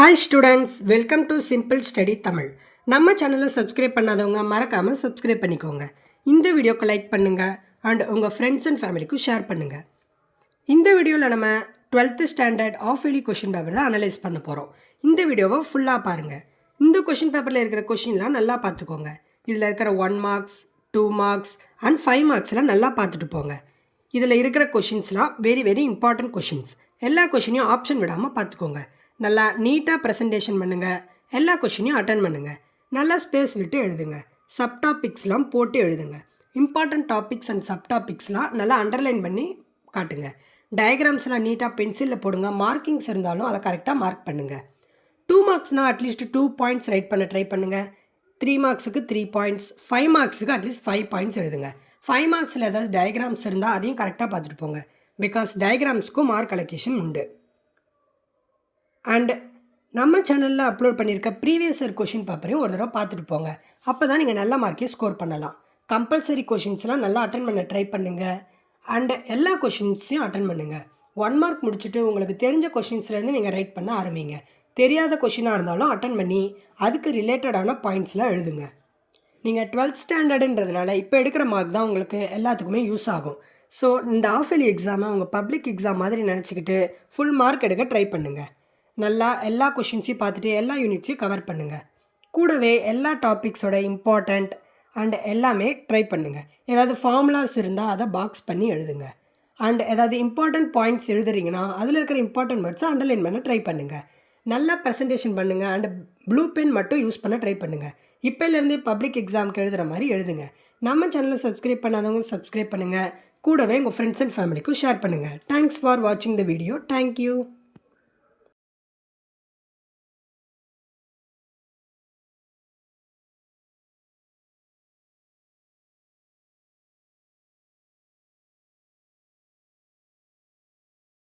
Hi students, welcome to Simple Study Tamil. நம்ம சேனலை subscribe பண்ணாதவங்க மறக்காம சப்ஸ்கிரைப் பண்ணிக்கோங்க. இந்த வீடியோக்கு லைக் பண்ணுங்க and உங்க friends and ஃபேமிலிக்கு ஷேர் பண்ணுங்க. இந்த வீடியோவில் நம்ம 12th standard half yearly question paper தான் அனலைஸ் பண்ண போகிறோம். இந்த வீடியோவை ஃபுல்லாக பாருங்கள். இந்த கொஷின் பேப்பரில் இருக்கிற கொஷின்லாம் நல்லா பார்த்துக்கோங்க. இதில் இருக்கிற 1 மார்க்ஸ் 2 மார்க்ஸ் அண்ட் 5 மார்க்ஸ்லாம் நல்லா பார்த்துட்டு போங்க. இதில் இருக்கிற கொஷின்ஸ்லாம் வெரி இம்பார்ட்டன்ட் கொஷின்ஸ். எல்லா கொஷினையும் ஆப்ஷன் விடாமல் பார்த்துக்கோங்க. நல்லா நீட்டாக ப்ரெசன்டேஷன் பண்ணுங்கள். எல்லா கொஷினையும் அட்டன் பண்ணுங்கள். நல்லா ஸ்பேஸ் விட்டு எழுதுங்க. சப்டாபிக்ஸ்லாம் போட்டு எழுதுங்க. இம்பார்ட்டன்ட் டாபிக்ஸ் அண்ட் சப்டாபிக்ஸ்லாம் நல்லா அண்டர்லைன் பண்ணி காட்டுங்க. டயக்ராம்ஸ்லாம் நீட்டாக பென்சிலில் போடுங்க. மார்க்கிங்ஸ் இருந்தாலும் அதை கரெக்டாக மார்க் பண்ணுங்கள். 2 மார்க்ஸ்னால் அட்லீஸ்ட் 2 பாயிண்ட்ஸ் ரைட் பண்ண ட்ரை பண்ணுங்கள். 3 மார்க்ஸுக்கு 3 பாயிண்ட்ஸ், 5 மார்க்ஸுக்கு அட்லீஸ்ட் 5 பாயிண்ட்ஸ் எழுதுங்க. 5 மார்க்ஸில் ஏதாவது டயக்ராம்ஸ் இருந்தால் அதையும் கரெக்டாக பார்த்துட்டு போங்க. பிகாஸ் டயக்ராம்ஸ்க்கும் மார்க் அலோகேஷன் உண்டு. அண்ட் நம்ம சேனலில் அப்லோட் பண்ணியிருக்க ப்ரீவியஸ் இயர் கொஷின் பேப்பரையும் ஒரு தடவை பார்த்துட்டு போங்க. அப்போ தான் நீங்கள் நல்ல மார்க்கே ஸ்கோர் பண்ணலாம். கம்பல்சரி கொஷின்ஸ்லாம் நல்லா அட்டன் பண்ண ட்ரை பண்ணுங்கள். அண்டு எல்லா கொஷின்ஸையும் அட்டன் பண்ணுங்கள். 1 மார்க் முடிச்சுட்டு உங்களுக்கு தெரிஞ்ச கொஷின்ஸ்லேருந்து நீங்கள் ரைட் பண்ண ஆரம்பிங்க. தெரியாத கொஷினாக இருந்தாலும் அட்டன் பண்ணி அதுக்கு ரிலேட்டடான பாயிண்ட்ஸ்லாம் எழுதுங்க. நீங்கள் 12th ஸ்டாண்டர்டுன்றதுனால இப்போ எடுக்கிற மார்க் தான் உங்களுக்கு எல்லாத்துக்குமே யூஸ் ஆகும். ஸோ இந்த ஆஃப் இயர்லி எக்ஸாமை உங்கள் பப்ளிக் எக்ஸாம் மாதிரி நினச்சிக்கிட்டு ஃபுல் மார்க் எடுக்க ட்ரை பண்ணுங்கள். நல்லா எல்லா கொஷின்ஸையும் பார்த்துட்டு எல்லா யூனிட்ஸையும் கவர் பண்ணுங்கள். கூடவே எல்லா டாபிக்ஸோட இம்பார்ட்டண்ட் அண்ட் எல்லாமே ட்ரை பண்ணுங்கள். ஏதாவது ஃபார்முலாஸ் இருந்தால் அதை பாக்ஸ் பண்ணி எழுதுங்க. அண்ட் ஏதாவது இம்பார்ட்டண்ட் பாயிண்ட்ஸ் எழுதுறீங்கன்னா அதில் இருக்கிற இம்பார்ட்டன்ட் வேர்ட்ஸை அண்டர்லைன் பண்ண ட்ரை பண்ணுங்கள். நல்லா ப்ரெசன்டேஷன் பண்ணுங்கள். அண்ட் ப்ளூ பென் மட்டும் யூஸ் பண்ண ட்ரை பண்ணுங்கள். இப்போலேருந்தே பப்ளிக் எக்ஸாமுக்கு எழுதுகிற மாதிரி எழுதுங்க. நம்ம சேனலை சப்ஸ்கிரைப் பண்ணாதவங்க சப்ஸ்கிரைப் பண்ணுங்கள். கூடவே உங்கள் ஃப்ரெண்ட்ஸ் அண்ட் ஃபேமிலிக்கும் ஷேர் பண்ணுங்கள். தேங்க்ஸ் ஃபார் வாட்சிங் த வீடியோ. தேங்க்யூ.